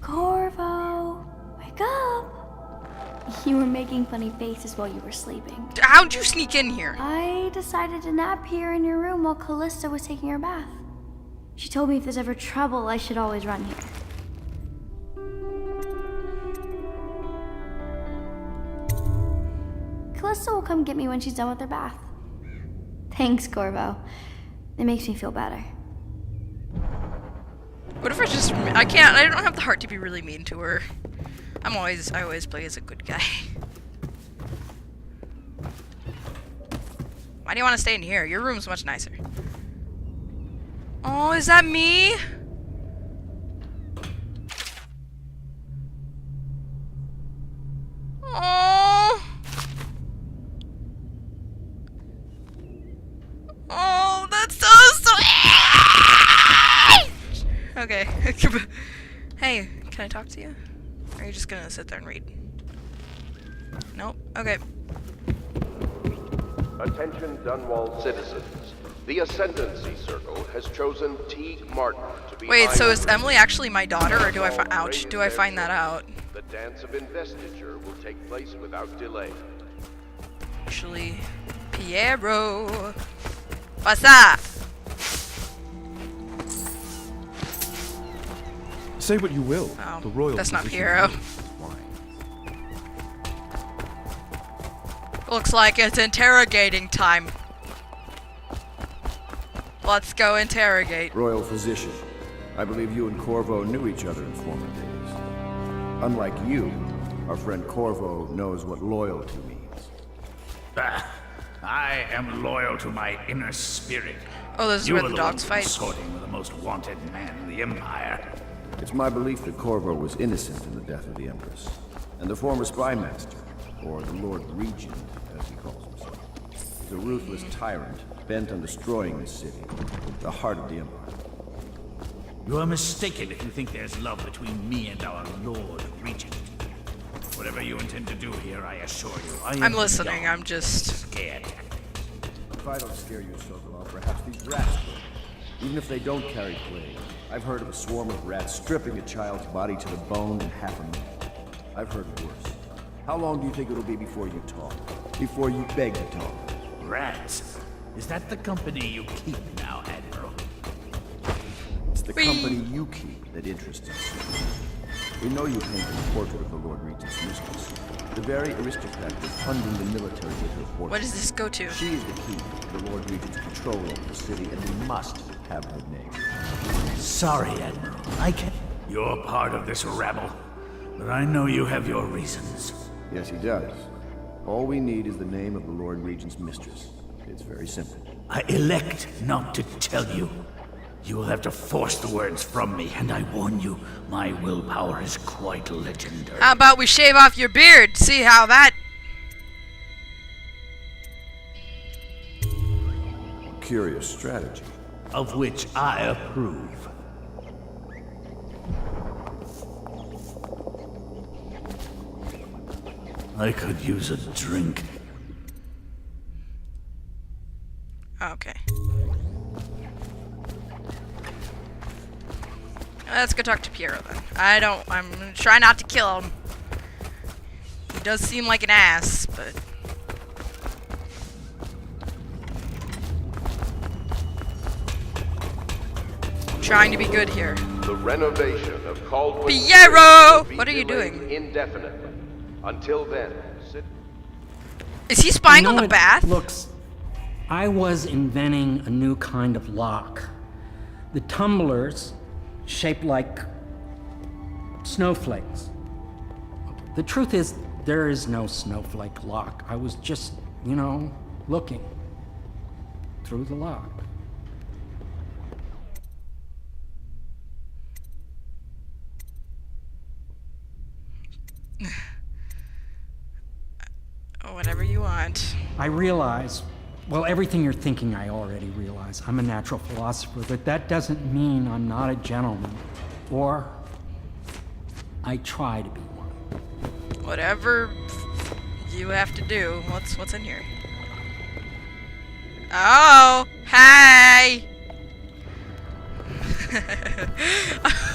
Corvo, wake up! You were making funny faces while you were sleeping. How'd you sneak in here? I decided to nap here in your room while Callista was taking her bath. She told me if there's ever trouble, I should always run here. Callista will come get me when she's done with her bath. Thanks, Corvo. It makes me feel better. What if I don't have the heart to be really mean to her. I always play as a good guy. Why do you want to stay in here? Your room's much nicer. Oh, is that me? Oh. Oh, that's so sweet. Okay. Hey, can I talk to you? Or are you just gonna sit there and read? Nope. Okay. Attention Dunwall citizens. The Ascendancy Circle has chosen T. Martin to be... Wait, so is Emily actually my daughter, or do I find... Ouch, do I find that out? The dance of investiture will take place without delay. Actually, Piero. What's up? Say what you will. Oh, the royal that's not position Piero. is mine. Looks like it's interrogating time. Let's go interrogate. Royal physician, I believe you and Corvo knew each other in former days. Unlike you, our friend Corvo knows what loyalty means. I am loyal to my inner spirit. Oh, this is You where are the one dogs fight. consorting with the most wanted man in the Empire. It's my belief that Corvo was innocent in the death of the Empress, and the former spy master, or the Lord Regent, as he calls himself, is a ruthless tyrant bent on destroying this city, the heart of the Empire. You are mistaken if you think there's love between me and our Lord Regent. Whatever you intend to do here, I assure you, I'm listening, I'm just... scared. If I don't scare you so well, perhaps these rats will. Even if they don't carry plague, I've heard of a swarm of rats stripping a child's body to the bone in half a minute. I've heard worse. How long do you think it'll be before you talk? Before you beg to talk? Rats? Is that the company you keep now, Admiral? It's the company you keep that interests us. We know you painted a portrait of the Lord Regent's mistress, the very aristocrat that's funding the military with her portrait. What does this go to? She is the key to the Lord Regent's control over the city, and we must have her name. Sorry, Admiral. I can't. You're part of this rabble, but I know you have your reasons. Yes, he does. All we need is the name of the Lord Regent's mistress. It's very simple. I elect not to tell you. You will have to force the words from me, and I warn you, my willpower is quite legendary. How about we shave off your beard? See how that... Curious strategy. Of which I approve. I could use a drink. Okay. Let's go talk to Piero then. I'm gonna try not to kill him. He does seem like an ass, but... I'm trying to be good here. The renovation of Caldwell... Piero! will be What are you delayed doing? Indefinitely. Until then, sit... Is he spying You on know, the it bath? Looks, I was inventing a new kind of lock. The tumblers shaped like snowflakes. The truth is, there is no snowflake lock. I was just, you know, looking through the lock. Whatever you want. I realize, well, everything you're thinking I already realize. I'm a natural philosopher, but that doesn't mean I'm not a gentleman. Or I try to be one. Whatever you have to do. What's in here? Oh, hey!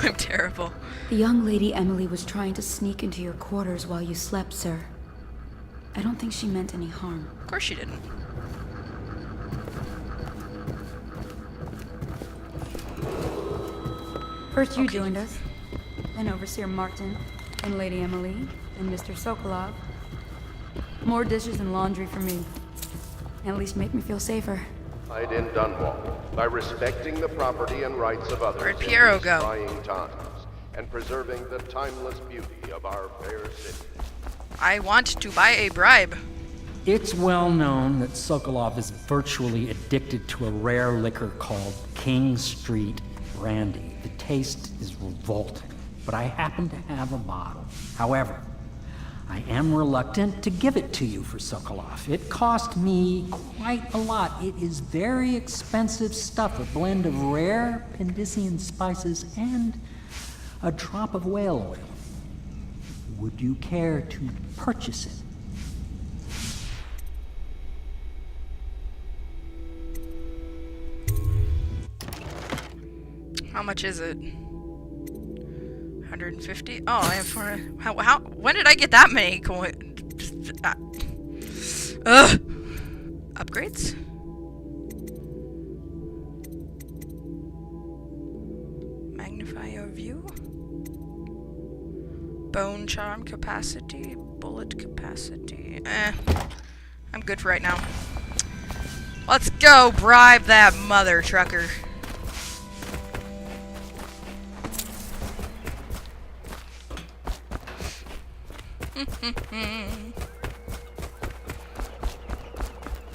I'm terrible. The young lady Emily was trying to sneak into your quarters while you slept, sir. I don't think she meant any harm. Of course she didn't. First you joined us, then Overseer Martin, and Lady Emily, and Mr. Sokolov. More dishes and laundry for me. At least make me feel safer. Hide in Dunwall by respecting the property and rights of others Where'd in Piero these go? trying times, and preserving the timeless beauty of our fair city. I want to buy a bribe. It's well known that Sokolov is virtually addicted to a rare liquor called King Street Brandy. The taste is revolting, but I happen to have a bottle. However, I am reluctant to give it to you for Sokolov. It cost me quite a lot. It is very expensive stuff, a blend of rare Pendician spices and a drop of whale oil. Would you care to purchase it? How much is it? 150? Oh, I have 400. How? When did I get that many coins? Upgrades? Magnify your view. Bone charm capacity. Bullet capacity. I'm good for right now. Let's go bribe that mother trucker.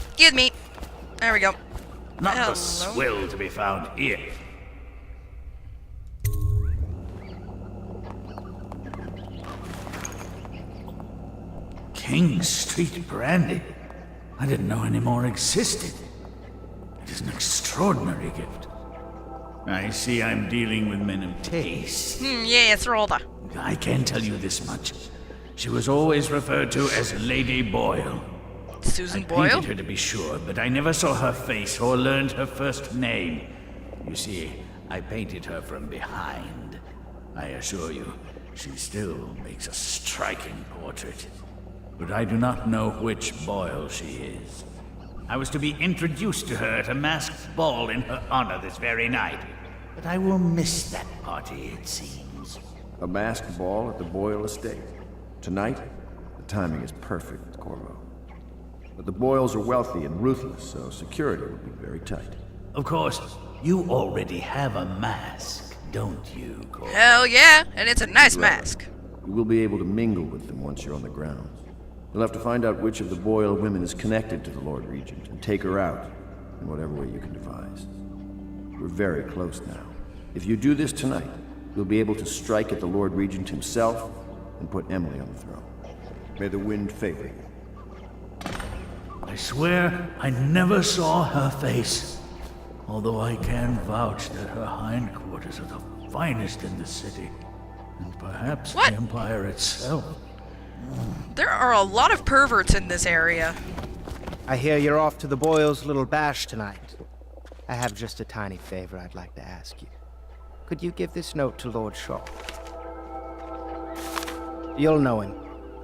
Excuse me. There we go. Not Hello. the swill to be found here. King Street Brandy? I didn't know any more existed. It is an extraordinary gift. I see I'm dealing with men of taste. Yes, Rhoda. I can tell you this much. She was always referred to as Lady Boyle. Susan I Boyle? painted her to be sure, but I never saw her face or learned her first name. You see, I painted her from behind. I assure you, she still makes a striking portrait. But I do not know which Boyle she is. I was to be introduced to her at a masked ball in her honor this very night. But I will miss that party, it seems. A masked ball at the Boyle estate. Tonight, the timing is perfect, Corvo. But the Boyles are wealthy and ruthless, so security will be very tight. Of course, you already have a mask, don't you, Corvo? Hell yeah, and it's a nice mask. You will be able to mingle with them once you're on the grounds. You'll have to find out which of the Boyle women is connected to the Lord Regent and take her out in whatever way you can devise. We're very close now. If you do this tonight, you'll be able to strike at the Lord Regent himself and put Emily on the throne. May the wind favor you. I swear I never saw her face. Although I can vouch that her hindquarters are the finest in the city. And perhaps What? the Empire itself. There are a lot of perverts in this area. I hear you're off to the Boyles' little bash tonight. I have just a tiny favor I'd like to ask you. Could you give this note to Lord Shaw? You'll know him.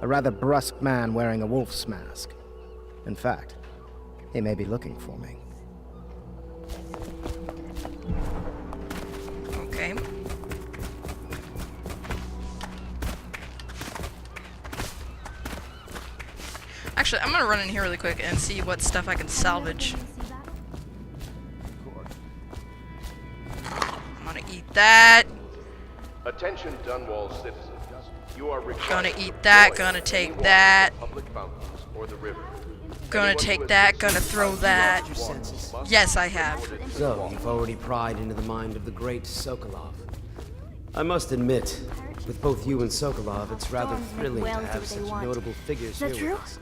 A rather brusque man wearing a wolf's mask. In fact, he may be looking for me. Okay. Actually, I'm gonna run in here really quick and see what stuff I can salvage. I'm gonna eat that. Attention Dunwall citizens. You are required Gonna to eat that, deploy gonna take clean water that. from public fountains or the river. Gonna Anyone take who that, has gonna throw that. Your senses. Yes, I have. So, you've already pried into the mind of the great Sokolov. I must admit, with both you and Sokolov, it's rather Storms make thrilling to whales do have what they such want. notable figures Is that here true? with us.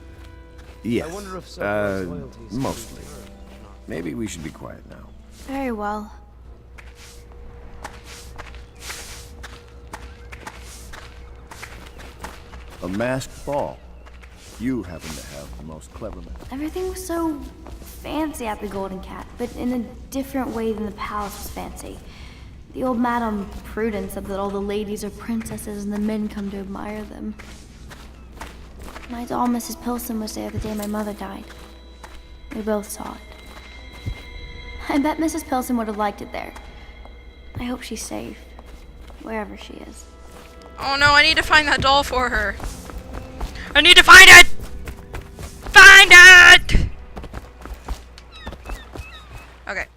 Yes, I wonder if Sokolov's loyalties can be mostly. deferred. Maybe we should be quiet now. Very well. A masked ball. You happen to have the most clever man. Everything was so fancy at the Golden Cat, but in a different way than the palace was fancy. The old Madame Prudence said that all the ladies are princesses and the men come to admire them. My doll, Mrs. Pilson, was there the day my mother died. We both saw it. I bet Mrs. Pilson would have liked it there. I hope she's safe, wherever she is. Oh no, I need to find that doll for her. I need to find it! Find it! Okay.